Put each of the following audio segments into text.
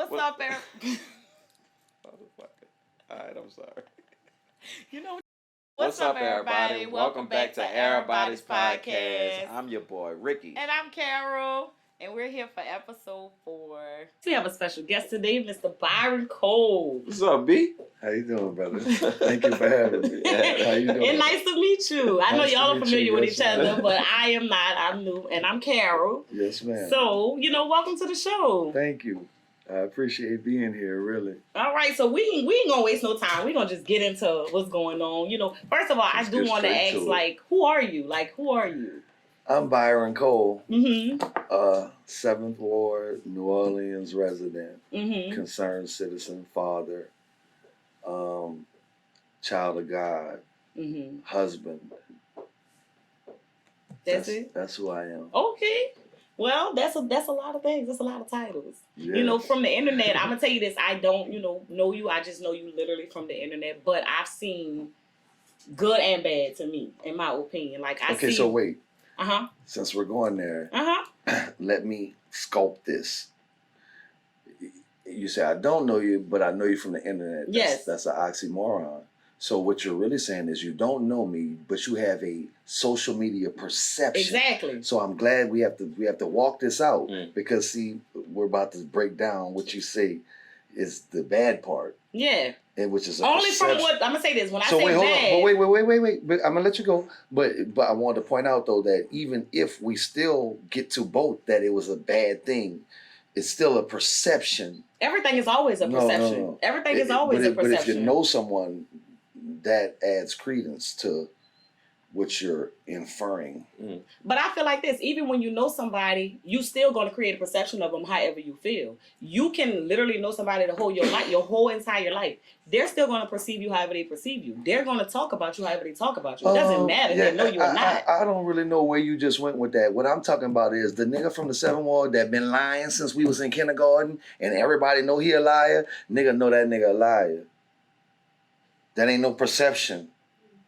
What's up, everybody? All right, I'm sorry. You know, what's up, everybody? Welcome back to EraBody's podcast. I'm your boy, Ricky. And I'm Carol. And we're here for episode 4. We have a special guest today, Mr. Byron Cole. What's up, B? How you doing, brother? Thank you for having me. How you doing? And nice to meet you. I know Nice y'all to are meet familiar you, with yes, each ma'am. other, but I am not. I'm new. And I'm Carol. Yes, ma'am. So, welcome to the show. Thank you. I appreciate being here, really. All right, so we ain't gonna waste no time. We're gonna just get into what's going on. First of all, I do want to ask, who are you? Who are you? I'm Byron Cole, Mm-hmm. 7th Ward, New Orleans resident, Mm-hmm. concerned citizen, father, child of God, Mm-hmm. husband. That's it? That's who I am. Okay. Well, that's a lot of things. That's a lot of titles. Yes. From the internet, I'm gonna tell you this. I don't, know you. I just know you literally from the internet. But I've seen good and bad to me, in my opinion. Okay, so wait. Uh-huh. Since we're going there, let me sculpt this. You say, I don't know you, but I know you from the internet. Yes. That's an oxymoron. So what you're really saying is you don't know me, but you have a social media perception. Exactly. So I'm glad we have to walk this out because see, we're about to break down what you say is the bad part. Yeah. And which is only perception. from what I'm gonna say this when I so say wait, hold bad. on. But wait. But I'm gonna let you go. But I wanted to point out though that even if we still get to both that it was a bad thing, it's still a perception. Everything is always a perception. No. Everything is always a perception. But if you know someone, that adds credence to what you're inferring. But I feel like this, even when you know somebody, you still going to create a perception of them however you feel. You can literally know somebody the whole your whole entire life. They're still going to perceive you however they perceive you. They're going to talk about you however they talk about you. It doesn't matter if they know you or not. I don't really know where you just went with that. What I'm talking about is the nigga from the 7th Ward that been lying since we was in kindergarten and everybody know he a liar. Nigga know that nigga a liar. That ain't no perception.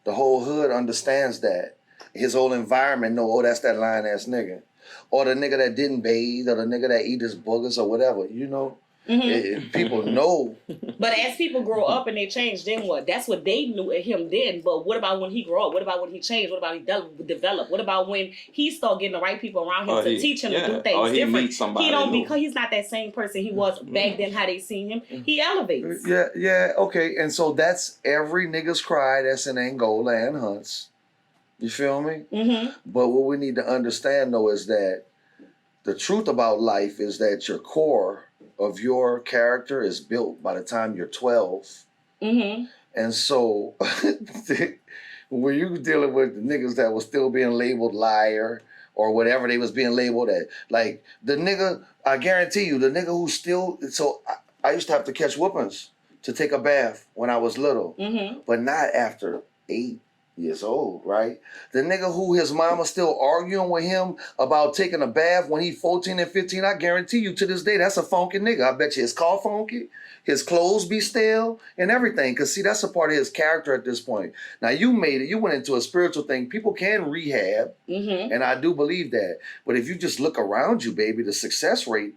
The whole hood understands that. His whole environment know, oh, that's that lying ass nigga. Or the nigga that didn't bathe, or the nigga that eat his boogers or whatever, people know. But as people grow up and they change, then what? That's what they knew at him then. But what about when he grew up? What about when he changed? What about he developed? What about when he started getting the right people around him to teach him to do things different? He don't because he's not that same person he was back then. How they seen him, he elevates. Yeah, okay. And so that's every nigga's cry that's in Angola and Hunts. You feel me? Mm-hmm. But what we need to understand though is that the truth about life is that your core of your character is built by the time you're 12. Mm-hmm. And so when you dealing with the niggas that was still being labeled liar or whatever they was being labeled at, like the nigga, I guarantee you, the nigga who still, so I used to have to catch whoopings to take a bath when I was little, but not after 8 years old, right? The nigga who his mama still arguing with him about taking a bath when he 14 and 15, I guarantee you to this day, that's a funky nigga. I bet you his car funky, his clothes be stale and everything. Cause see, that's a part of his character at this point. Now you made it, you went into a spiritual thing. People can rehab and I do believe that. But if you just look around you, baby, the success rate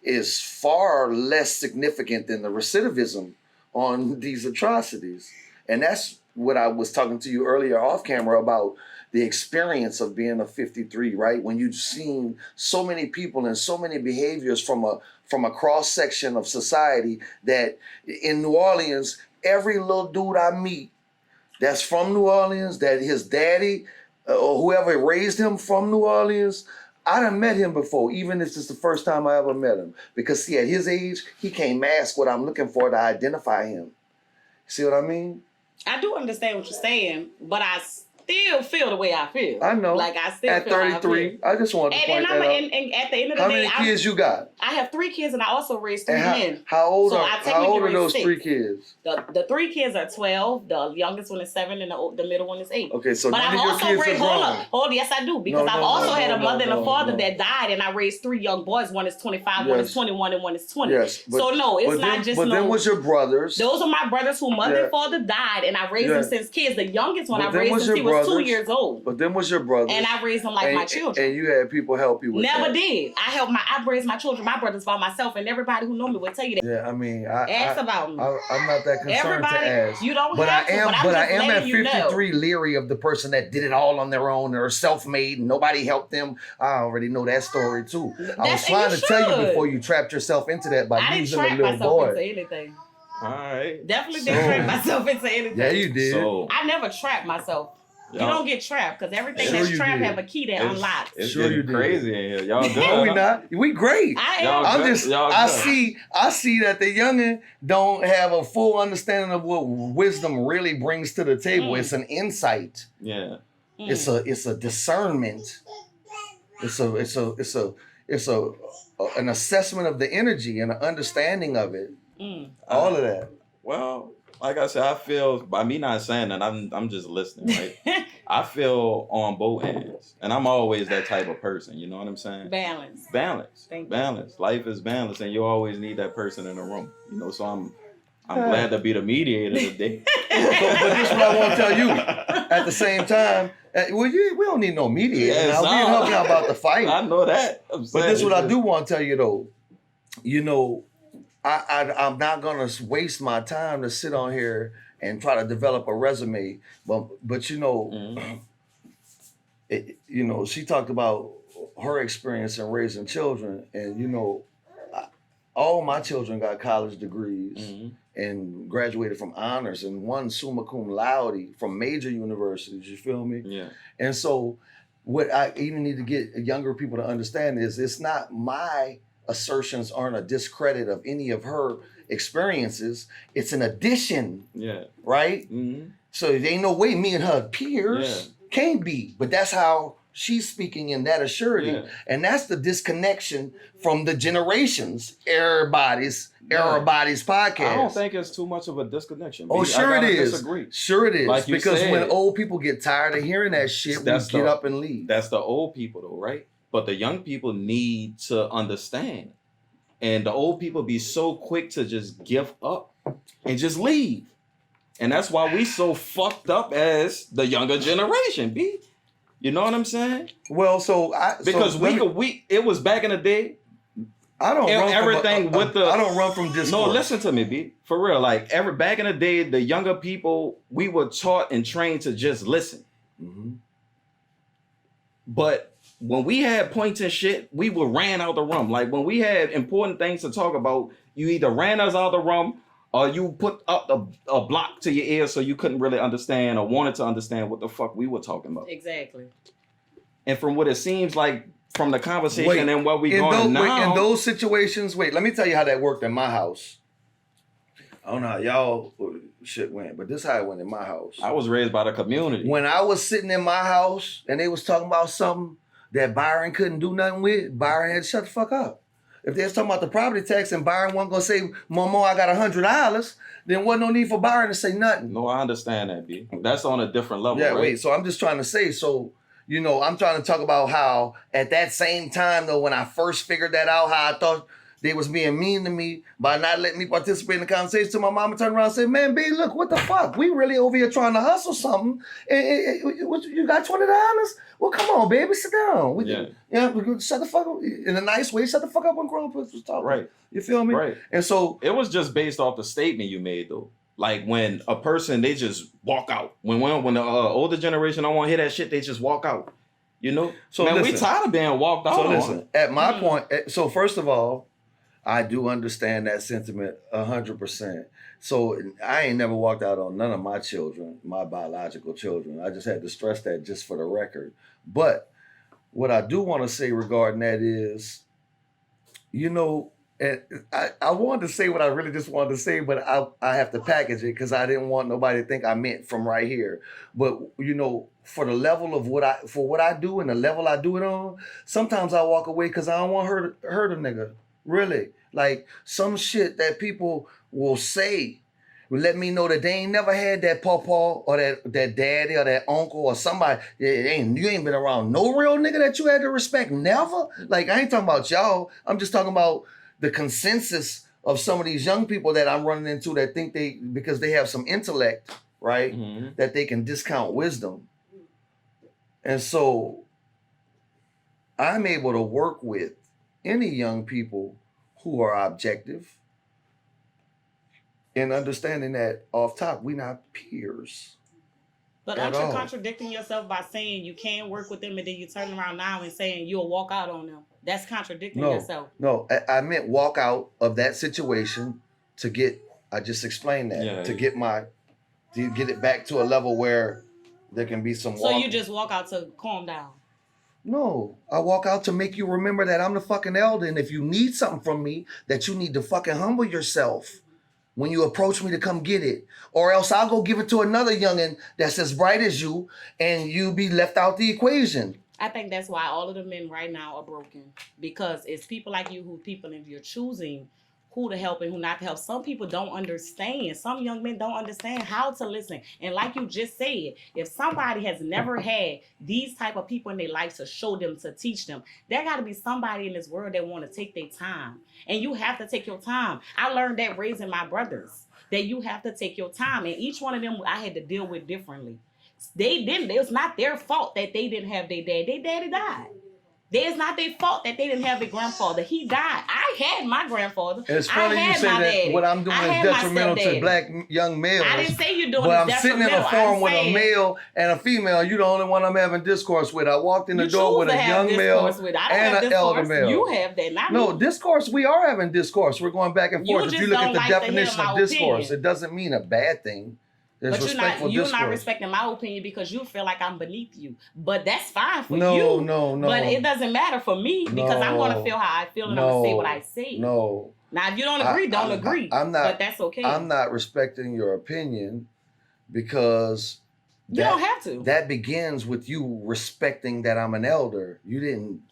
is far less significant than the recidivism on these atrocities. And that's what I was talking to you earlier off camera about the experience of being a 53, right? When you've seen so many people and so many behaviors from a cross section of society that in New Orleans, every little dude I meet that's from New Orleans, that his daddy or whoever raised him from New Orleans, I done met him before, even if it's the first time I ever met him. Because see, at his age, he can't mask what I'm looking for to identify him. See what I mean? I do understand what you're saying, but I still feel the way I feel. I know. Like I still at feel 33, I just wanted to point that out. And at the end of the day, how many kids you got? I have 3 kids, and I also raised 3 men. How old So are I technically raised those 6. 3 kids? The 3 kids are 12. The youngest one is 7, and the middle one is 8. Okay, so but none I've of your also kids raised. are grown. Yes, I do, because I've also had a mother and a father that died, and I raised 3 young boys. One is 25, one is 21, and one is 20. Yes, so no, it's not just. But then was your brothers? Those are my brothers who mother and father died, and I raised them since kids. The youngest one I raised since he was was 2 years old. But them was your brothers. And I raised them like my children. And you had people help you with Never that. did. I raised my children, my brothers by myself, and everybody who know me would tell you that. Yeah, I mean, ask about me. I'm not that concerned everybody, to ask. You don't but have I am, to. But I am at 53 leery of the person that did it all on their own or self-made and nobody helped them. I already know that story too. I was trying to tell you before you trapped yourself into that by using a little boy. Into anything. All right. Definitely didn't trap myself into anything. Yeah, you did. So, I never trapped myself. You don't get trapped because everything that's trapped have a key that unlocks. It's getting crazy in here. Y'all good? No, we not. We great. I see that the youngin don't have a full understanding of what wisdom really brings to the table. It's an insight. Yeah. It's a discernment. It's an assessment of the energy and an understanding of it. All of that. Well, like I said, I feel by me not saying that, I'm just listening, right? I feel on both ends, and I'm always that type of person. You know what I'm saying? Balance. Balance. Life is balance, and you always need that person in the room. You know, so I'm glad to be the mediator today. But this is what I want to tell you. At the same time, we don't need no mediator. Yes, now, we ain't helping out about the fight. I know that. But this is what I do want to tell you though. You know, I'm not gonna waste my time to sit on here and try to develop a resume. But you know, she talked about her experience in raising children, and you know, all my children got college degrees and graduated from honors, and one summa cum laude from major universities. You feel me? Yeah. And so, what I even need to get younger people to understand is it's not my assertions aren't a discredit of any of her experiences. It's an addition. Yeah. Right? Mm-hmm. So there ain't no way me and her peers can't be. But that's how she's speaking in that assurity. Yeah. And that's the disconnection from the generations. EraBody's podcast. I don't think it's too much of a disconnection. Oh, sure it is. Disagree. Sure it is. Like because when old people get tired of hearing that shit, we get up and leave. That's the old people though, right? But the young people need to understand. And the old people be so quick to just give up and just leave. And that's why we so fucked up as the younger generation, B. You know what I'm saying? Well, it was back in the day. I don't run from discourse. No, listen to me, B. For real. Like back in the day, the younger people, we were taught and trained to just listen. Mm-hmm. But when we had points and shit, we would ran out the room. Like when we had important things to talk about, you either ran us out the room or you put up a block to your ear so you couldn't really understand or wanted to understand what the fuck we were talking about. Exactly. And from what it seems like from the conversation and what we going now. In those situations, let me tell you how that worked in my house. I don't know how y'all shit went, but this is how it went in my house. I was raised by the community. When I was sitting in my house and they was talking about something that Byron couldn't do nothing with, Byron had to shut the fuck up. If they was talking about the property tax and Byron wasn't gonna say, Momo, I got $100, then wasn't no need for Byron to say nothing. No, I understand that, B. That's on a different level. Yeah, right? so I'm just trying to say, I'm trying to talk about how at that same time though, when I first figured that out, how I thought they was being mean to me by not letting me participate in the conversation. So my mama turned around and said, man, B, look, what the fuck? We really over here trying to hustle something. You got $20? Well, come on, baby, sit down. We shut the fuck up. In a nice way, shut the fuck up when grown people was talking. Right. You feel me? Right. And so it was just based off the statement you made, though. Like when a person, they just walk out. When the older generation don't want to hear that shit, they just walk out. You know? So man, we tired of being walked out. So listen, at my point, so first of all, I do understand that sentiment 100%. So I ain't never walked out on none of my children, my biological children. I just had to stress that just for the record. But what I do want to say regarding that is, and I wanted to say what I really just wanted to say, but I have to package it because I didn't want nobody to think I meant from right here. But for the level of what I do and the level I do it on, sometimes I walk away because I don't want to hurt a nigga. Really, like some shit that people will say will let me know that they ain't never had that pawpaw or that daddy or that uncle or somebody. You ain't been around no real nigga that you had to respect. Never. Like I ain't talking about y'all. I'm just talking about the consensus of some of these young people that I'm running into that think because they have some intellect, right, that they can discount wisdom. And so I'm able to work with any young people who are objective and understanding that off top, we're not peers. But aren't you contradicting yourself by saying you can work with them and then you turn around now and saying you'll walk out on them? That's contradicting yourself. No, I meant walk out of that situation to get, I just explained that, to get it back to a level where there can be some So you just walk out to calm down? No, I walk out to make you remember that I'm the fucking elder, and if you need something from me, that you need to fucking humble yourself when you approach me to come get it. Or else I'll go give it to another youngin' that's as bright as you, and you be left out the equation. I think that's why all of the men right now are broken. Because it's people like you if you're choosing who to help and who not to help. Some people don't understand. Some young men don't understand how to listen. And like you just said, if somebody has never had these type of people in their life to show them, to teach them, there got to be somebody in this world that want to take their time. And you have to take your time. I learned that raising my brothers, that you have to take your time. And each one of them I had to deal with differently. It was not their fault that they didn't have their dad. Their daddy died. It's not their fault that they didn't have their grandfather. He died. I had my grandfather. It's funny you say that daddy. What I'm doing is detrimental to black young males. I didn't say you're doing but it. I'm sitting in a forum with a male and a female. You're the only one I'm having discourse with. I walked in the door with a young male and an elder male. You have that, not no, me. Discourse, we are having discourse. We're going back and forth. If you look at the definition of discourse, it doesn't mean a bad thing. But you're not respecting my opinion because you feel like I'm beneath you. But that's fine for you. No. But it doesn't matter for me because I'm going to feel how I feel and I'm going to say what I say. No. Now, if you don't agree, don't agree. But that's okay. I'm not respecting your opinion because you don't have to. That begins with you respecting that I'm an elder.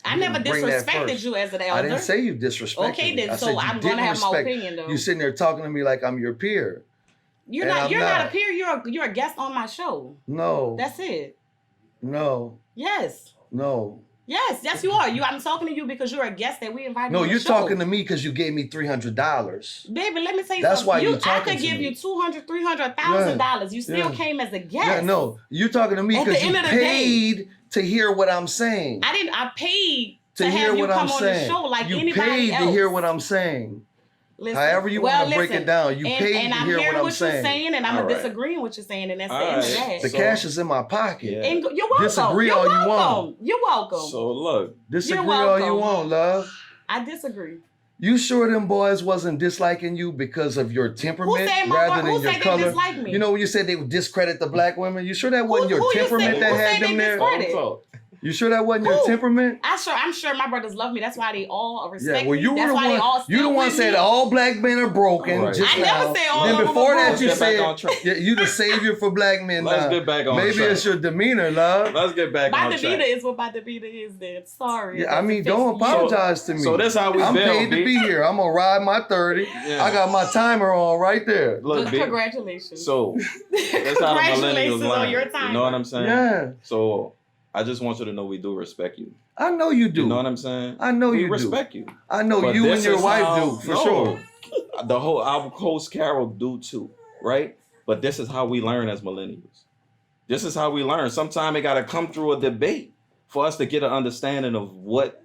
I never disrespected you as an elder. I didn't say you disrespected me. Okay, then. So I'm going to have my opinion, though. You sitting there talking to me like I'm your peer. You're not a peer. You're a guest on my show. No. That's it. No. Yes. No. Yes, you are. I'm talking to you because you're a guest that we invited. No, you're talking to me because you gave me $300. Baby, let me tell you That's something. Why you're talking I could give you $200, $300,000. You still came as a guest. Yeah, no, you're talking to me because you paid to hear what I'm saying. I paid to hear what I'm saying. The show like anybody else. You paid to hear what I'm saying. Listen, however you want to break it down, you paid to hear what I'm saying. And I'm hearing what you're saying, and I'm disagreeing with what you're saying, and that's the end of that. The cash is in my pocket. Yeah. And you're welcome. Disagree all you want. You're welcome. So look, disagree all you want, love. I disagree. You sure them boys wasn't disliking you because of your temperament rather than your color? They dislike me? You know when you said they would discredit the black women? You sure that wasn't your temperament that had them there? You sure that wasn't your temperament? I'm sure my brothers love me. That's why they all respect me. Well, you were the one. You the one said all black men are broken. Right. Just I never said all. Then before that, you said you the savior for black men. Let's get back on track. Maybe it's your demeanor, love. Let's get back on track. My demeanor is what my demeanor is. Then sorry. Yeah, I mean, don't apologize to me. So that's how we I'm build, paid to be here. I'm gonna ride my 30. Yeah. I got my timer on right there. Look, congratulations. So that's how the millennials learn. On your timer. You know what I'm saying? Yeah. So. I just want you to know we do respect you. I know you do. You know what I'm saying? I know you do. We respect you. I know but you and your wife do, for sure. Our host Carol do too, right? But this is how we learn as millennials. This is how we learn. Sometimes it got to come through a debate for us to get an understanding of what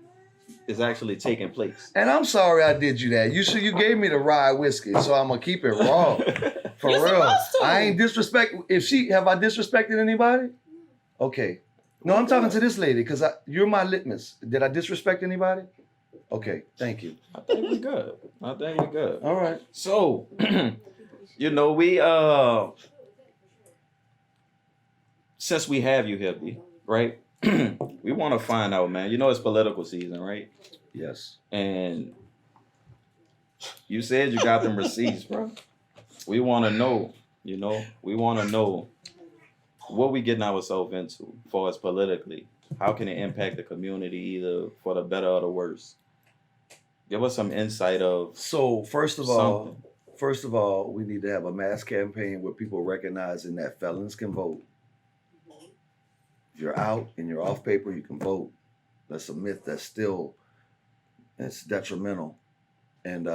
is actually taking place. And I'm sorry I did you that. You gave me the rye whiskey, so I'm gonna keep it raw. For You're real. I ain't disrespect. Have I disrespected anybody? Okay. No, I'm talking to this lady because you're my litmus. Did I disrespect anybody? Okay, thank you. I think we're good. All right. So, we since we have you here, B, right? We want to find out, man. It's political season, right? Yes. And you said you got them receipts, bro. We want to know. We want to know. What we getting ourselves into for us politically? How can it impact the community either for the better or the worse? Give us some insight of. So first of all, we need to have a mass campaign where people recognizing that felons can vote. If you're out and you're off paper, you can vote. That's a myth that's detrimental. And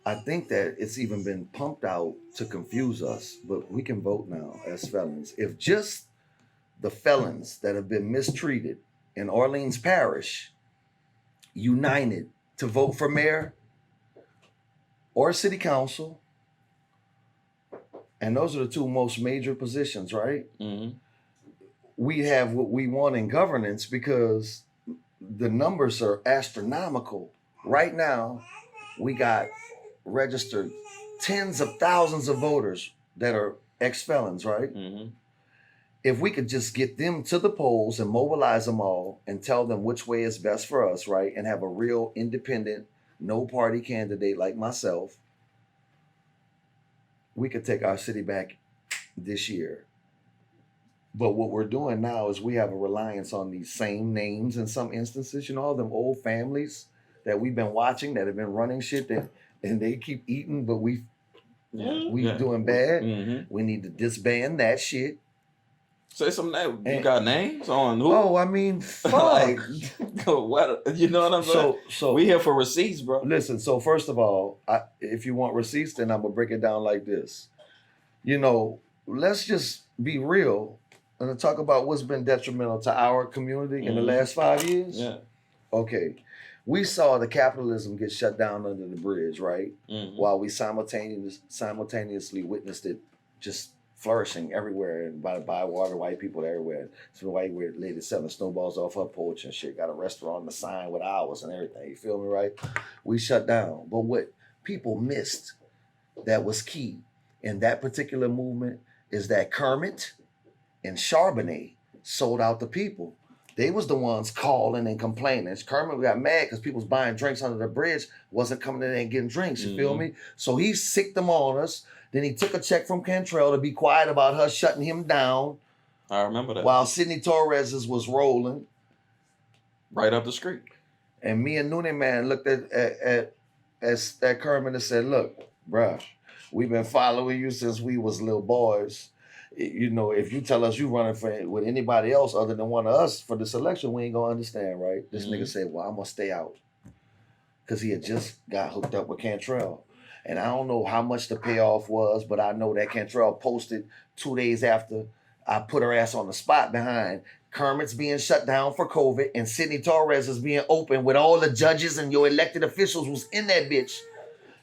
I think that it's even been pumped out to confuse us, but we can vote now as felons. If just the felons that have been mistreated in Orleans Parish united to vote for mayor or city council, and those are the two most major positions, right? Mm-hmm. We have what we want in governance because the numbers are astronomical. Right now, we got registered tens of thousands of voters that are ex-felons, right? Mm-hmm. If we could just get them to the polls and mobilize them all and tell them which way is best for us, right? And have a real independent, no party candidate like myself, we could take our city back this year. But what we're doing now is we have a reliance on these same names in some instances, all them old families that we've been watching that have been running shit and they keep eating, but we doing bad. Mm-hmm. We need to disband that shit. Say some names. You got names on who? Oh, I mean, fuck. Like, what? You know what I'm saying? So we here for receipts, bro. Listen, so first of all, if you want receipts, then I'm going to break it down like this. Let's just be real and talk about what's been detrimental to our community in the last 5 years. Yeah. Okay. We saw the capitalism get shut down under the bridge, right? Mm-hmm. While we simultaneously witnessed it just flourishing everywhere, and by water, white people everywhere. So the white lady selling snowballs off her porch and shit, got a restaurant and a sign with hours and everything. You feel me, right? We shut down. But what people missed that was key in that particular movement is that Kermit and Charbonnet sold out the people. They was the ones calling and complaining. Kermit got mad because people was buying drinks under the bridge, wasn't coming in there and getting drinks, you feel me? So he sicked them on us. Then he took a check from Cantrell to be quiet about her shutting him down. I remember that. While Sidney Torres's was rolling. Right up the street. And me and Noonan Man looked at Kermit and said, look, bruh, we've been following you since we was little boys. If you tell us you running with anybody else other than one of us for this election, we ain't gonna understand, right? This nigga said, well, I'm gonna stay out. Because he had just got hooked up with Cantrell. And I don't know how much the payoff was, but I know that Cantrell posted 2 days after I put her ass on the spot behind Kermit's being shut down for COVID and Sidney Torres is being open with all the judges and your elected officials was in that bitch.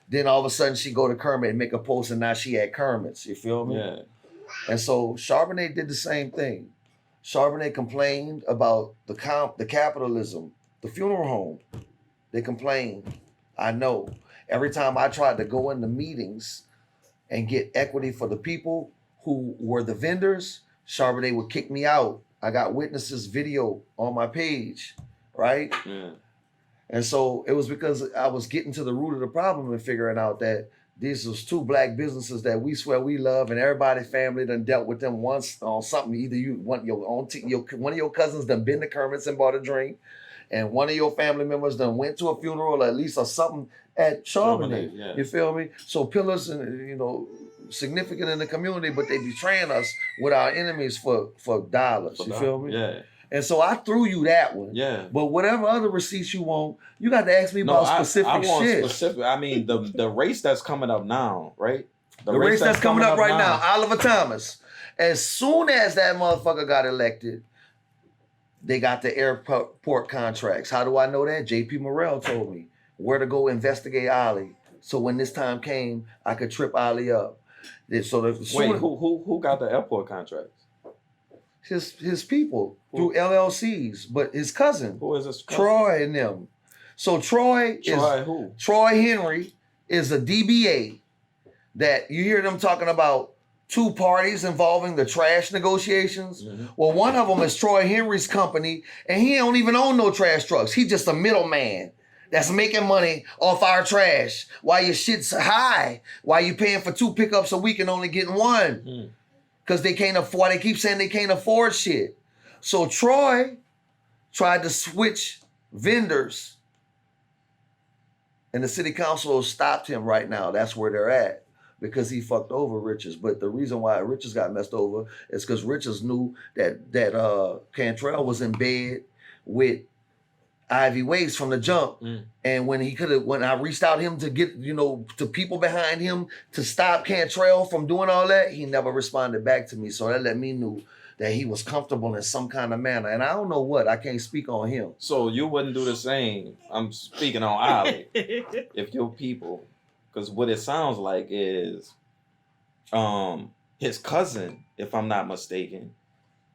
Then all of a sudden she go to Kermit and make a post and now she at Kermit's. You feel me? Yeah. And so Charbonnet did the same thing. Charbonnet complained about the capitalism, the funeral home. They complained. I know. Every time I tried to go into meetings and get equity for the people who were the vendors, Charbonnet would kick me out. I got witnesses video on my page, right? Yeah. And so it was because I was getting to the root of the problem and figuring out that these was two black businesses that we swear we love, and everybody family done dealt with them once on something. Either you want one of your cousins done been to Kermit's and bought a drink, and one of your family members done went to a funeral at least or something at Charbonnet. Yeah. You feel me? So pillars and significant in the community, but they betraying us with our enemies for dollars. You feel me? Yeah. And so I threw you that one. Yeah. But whatever other receipts you want, you got to ask me about specific I want shit. specific. I mean, the race that's coming up now, right? The race that's coming up right now, Oliver Thomas. As soon as that motherfucker got elected, they got the airport contracts. How do I know that? JP Morrell told me where to go investigate Ollie. So when this time came, I could trip Ollie up. Wait, who got the airport contracts? His people through LLCs, but his cousin. Who is this? Troy and them. So Troy Henry is a DBA that you hear them talking about two parties involving the trash negotiations. Mm-hmm. Well, one of them is Troy Henry's company, and he don't even own no trash trucks. He's just a middleman that's making money off our trash while your shit's high, while you paying for 2 pickups a week and only getting one. Because they keep saying they can't afford shit. So Troy tried to switch vendors, and the city council stopped him right now. That's where they're at, because he fucked over Richards. But the reason why Richards got messed over is because Richards knew that Cantrell was in bed with Ivy Waste from the jump. And when I reached out him to get, to people behind him to stop Cantrell from doing all that, he never responded back to me. So that let me know that he was comfortable in some kind of manner. And I don't know what. I can't speak on him. So you wouldn't do the same. I'm speaking on Ali. If your people, because what it sounds like is his cousin, if I'm not mistaken,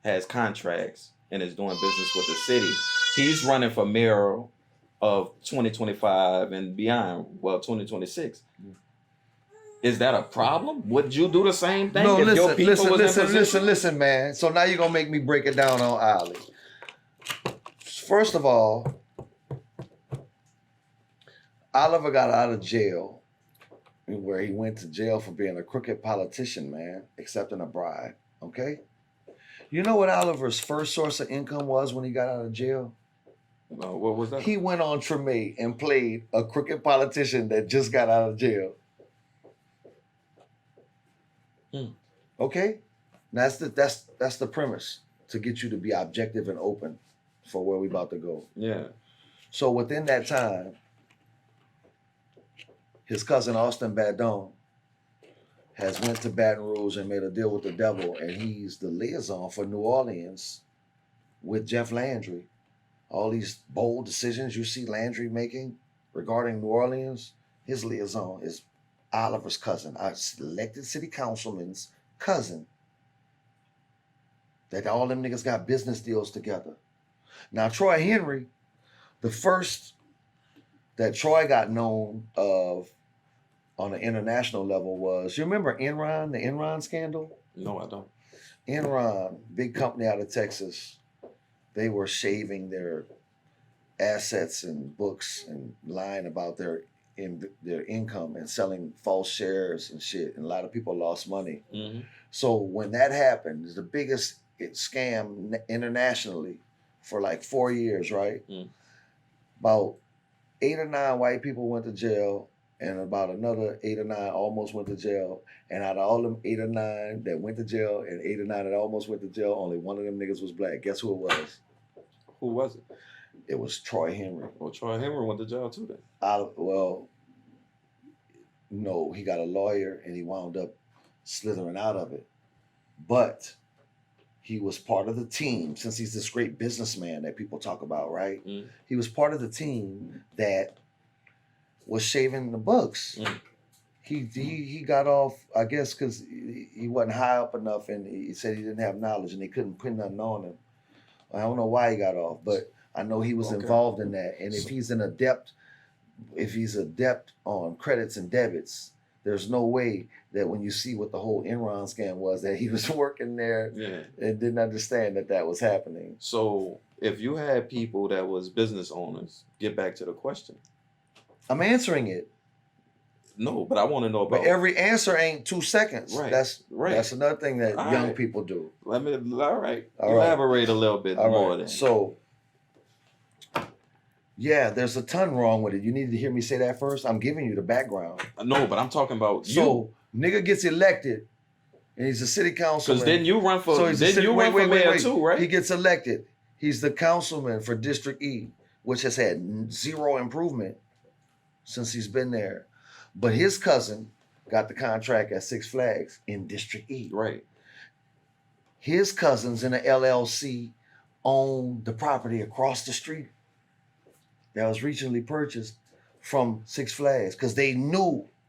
has contracts and is doing business with the city. He's running for mayor of 2025 and beyond, 2026. Is that a problem? Would you do the same thing? No, listen, man. So now you're going to make me break it down on Ali. First of all, Oliver got out of jail where he went to jail for being a crooked politician, man, accepting a bribe, okay? You know what Oliver's first source of income was when he got out of jail? No, what was that? He went on Treme and played a crooked politician that just got out of jail. Okay? That's the premise, to get you to be objective and open for where we about to go. Yeah. So within that time, his cousin Austin Badon has went to Baton Rouge and made a deal with the devil, and he's the liaison for New Orleans with Jeff Landry. All these bold decisions you see Landry making regarding New Orleans, his liaison is Oliver's cousin, our elected city councilman's cousin. That all them niggas got business deals together. Now, Troy Henry, the first that Troy got known of on an international level was, you remember Enron, the Enron scandal? No, I don't. Enron, big company out of Texas, they were shaving their assets and books and lying about their income and selling false shares and shit. And a lot of people lost money. Mm-hmm. So when that happened, it's the biggest scam internationally for like 4 years, right? Mm. About 8 or 9 white people went to jail, and about another 8 or 9 almost went to jail. And out of all them 8 or 9 that went to jail and 8 or 9 that almost went to jail, only one of them niggas was black. Guess who it was? Who was it? It was Troy Henry. Well, Troy Henry went to jail too then. No, he got a lawyer and he wound up slithering out of it. But he was part of the team, since he's this great businessman that people talk about, right? Mm. He was part of the team that was shaving the books. Mm. He got off, I guess, because he wasn't high up enough, and he said he didn't have knowledge and they couldn't put nothing on him. I don't know why he got off, but I know he was involved in that. And if he's adept on credits and debits, there's no way that when you see what the whole Enron scam was, that he was working there and didn't understand that was happening. So if you had people that was business owners, get back to the question. I'm answering it. No, but I want to know about. But every answer ain't 2 seconds. Right. That's right. That's another thing that young people do. Elaborate a little bit more. Then. So, yeah, there's a ton wrong with it. You need to hear me say that first. I'm giving you the background. No, but I'm talking about you. So, nigga gets elected, and he's a city councilman. Because then you run for mayor too, right? He gets elected. He's the councilman for District E, which has had zero improvement since he's been there. But his cousin got the contract at Six Flags in District E. Right. His cousins in the LLC own the property across the street that was recently purchased from Six Flags, because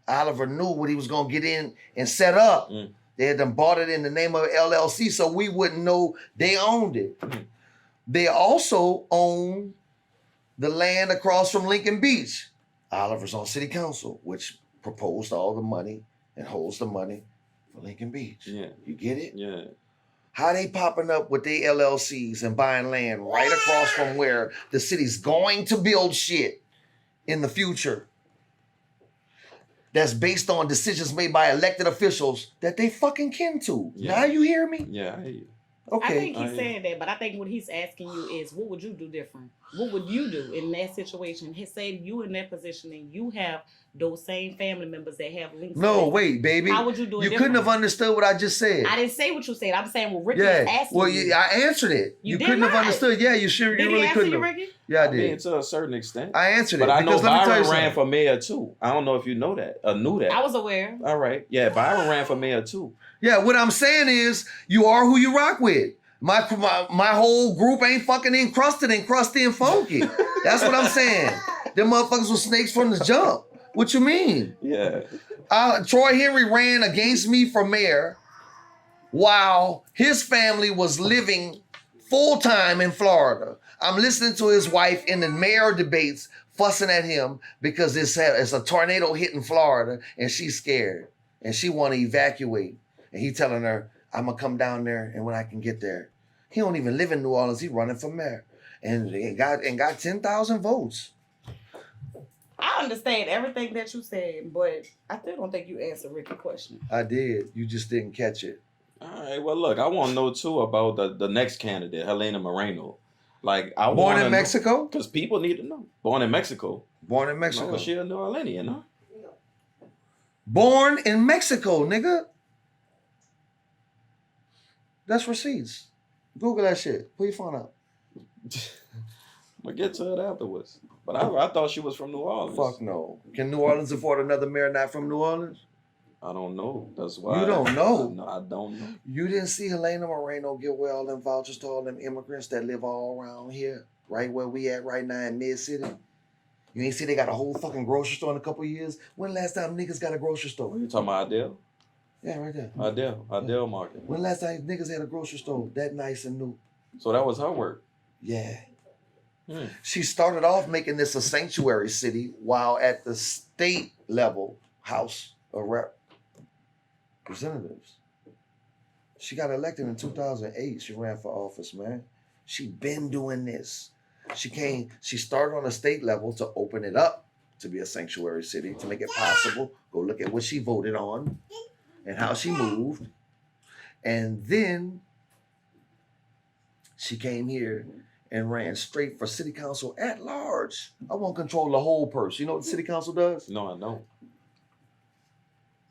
Oliver knew what he was going to get in and set up. Mm. They had done bought it in the name of LLC, so we wouldn't know they owned it. Mm. They also own the land across from Lincoln Beach. Oliver's on city council, which proposed all the money and holds the money for Lincoln Beach. Yeah. You get it? Yeah. How they popping up with their LLCs and buying land right across from where the city's going to build shit in the future that's based on decisions made by elected officials that they fucking kin to. Yeah. Now you hear me? Yeah, I hear you. Okay. I think he's saying that, but I think what he's asking you is, what would you do different? What would you do in that situation? He said you in that position and you have those same family members that have links. No, wait, baby. How would you do it? You couldn't have understood what I just said. I didn't say what you said. I'm saying what Ricky is asking. Well, I answered it. You couldn't have understood. Yeah, you sure. Did you really couldn't have. Ricky? Yeah, I did. To a certain extent. I answered it. But I know Byron ran for mayor too. I don't know if you know that or knew that. I was aware. All right. Yeah, Byron ran for mayor too. Yeah, what I'm saying is you are who you rock with. My whole group ain't fucking encrusted and crusty and funky. That's what I'm saying. Them motherfuckers were snakes from the jump. What you mean? Yeah. Troy Henry ran against me for mayor while his family was living full-time in Florida. I'm listening to his wife in the mayor debates fussing at him because it's a tornado hitting Florida and she's scared and she want to evacuate. And he telling her, I'm going to come down there and when I can get there. He don't even live in New Orleans. He running for mayor and got 10,000 votes. I understand everything that you said, but I still don't think you answered Ricky's question. I did. You just didn't catch it. All right. Well, look, I want to know too about the next candidate, Helena Moreno. Like, born in Mexico? Because people need to know. Born in Mexico. Born in Mexico. No, she a New Orleanian, no? Born in Mexico, nigga. That's receipts. Google that shit. Put your phone up. We'll get to it afterwards. But I thought she was from New Orleans. Fuck no. Can New Orleans afford another mayor not from New Orleans? I don't know. That's why. You don't know? No, I don't know. You didn't see Helena Moreno give away all them vouchers to all them immigrants that live all around here, right where we at right now in Mid-City? You ain't see they got a whole fucking grocery store in a couple of years? When last time niggas got a grocery store? You talking about Adele? Yeah, right there. Adele Market. When last time niggas had a grocery store that nice and new? So that was her work. Yeah. She started off making this a sanctuary city while at the state level House of Representatives. She got elected in 2008. She ran for office, man. She been doing this. She started on a state level to open it up to be a sanctuary city, to make it possible. Go look at what she voted on and how she moved. And then she came here and ran straight for city council at large. I want to control the whole purse. You know what the city council does? No, I don't.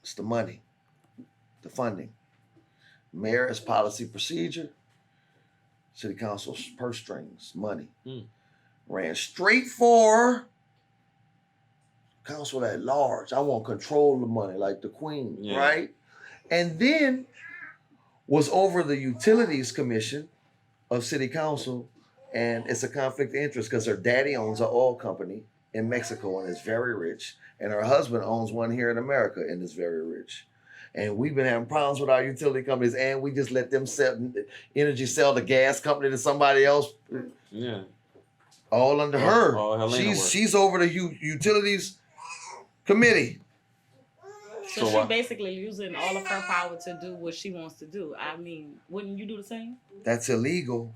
It's the money, the funding. Mayor is policy procedure. City council's purse strings, money. Ran straight for council at large. I want to control the money like the queen, right? And then was over the utilities commission of city council. And it's a conflict of interest because her daddy owns an oil company in Mexico and is very rich. And her husband owns one here in America and is very rich. And we've been having problems with our utility companies and we just let them sell the gas company to somebody else. Yeah. All under her. She's over the utilities committee. So she's basically using all of her power to do what she wants to do. I mean, wouldn't you do the same? That's illegal.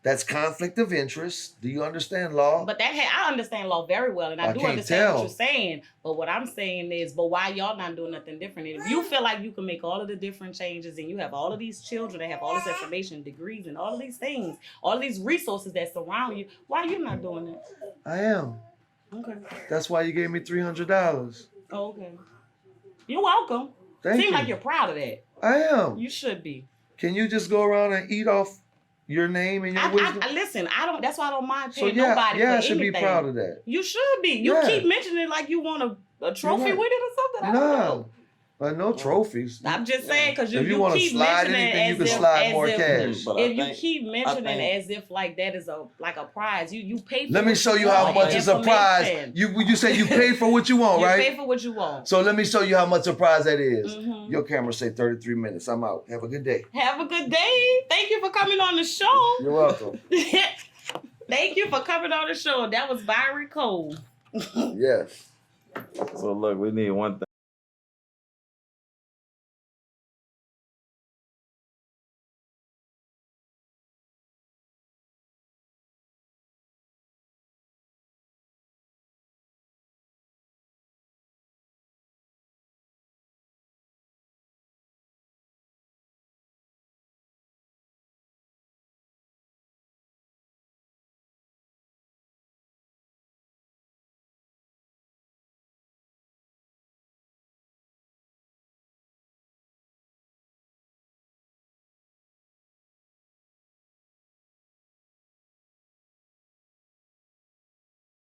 That's conflict of interest. Do you understand law? But I understand law very well, and I do understand what you're saying. But what I'm saying is, but why y'all not doing nothing different? And if you feel like you can make all of the different changes, and you have all of these children that have all this information, degrees, and all of these things, all of these resources that surround you, why are you not doing it? I am. Okay. That's why you gave me $300. Oh, okay. You're welcome. Seems like you're proud of that. I am. You should be. Can you just go around and eat off your name and your wisdom? Listen, that's why I don't mind paying nobody for I should anything. be proud of that. You should be. You keep mentioning it like you want a trophy with it or something. I don't know. No trophies. I'm just saying because if you want to slide anything, you can slide more cash. If you keep mentioning as if like that is a prize, you pay for. Let me show you how much is a prize. You say you pay for what you want, right? You pay for what you want. So let me show you how much a prize that is. Your camera say 33 minutes. I'm out. Have a good day. Have a good day. Thank you for coming on the show. You're welcome. Thank you for coming on the show. That was Byron Cole. Yes. So look, we need one thing.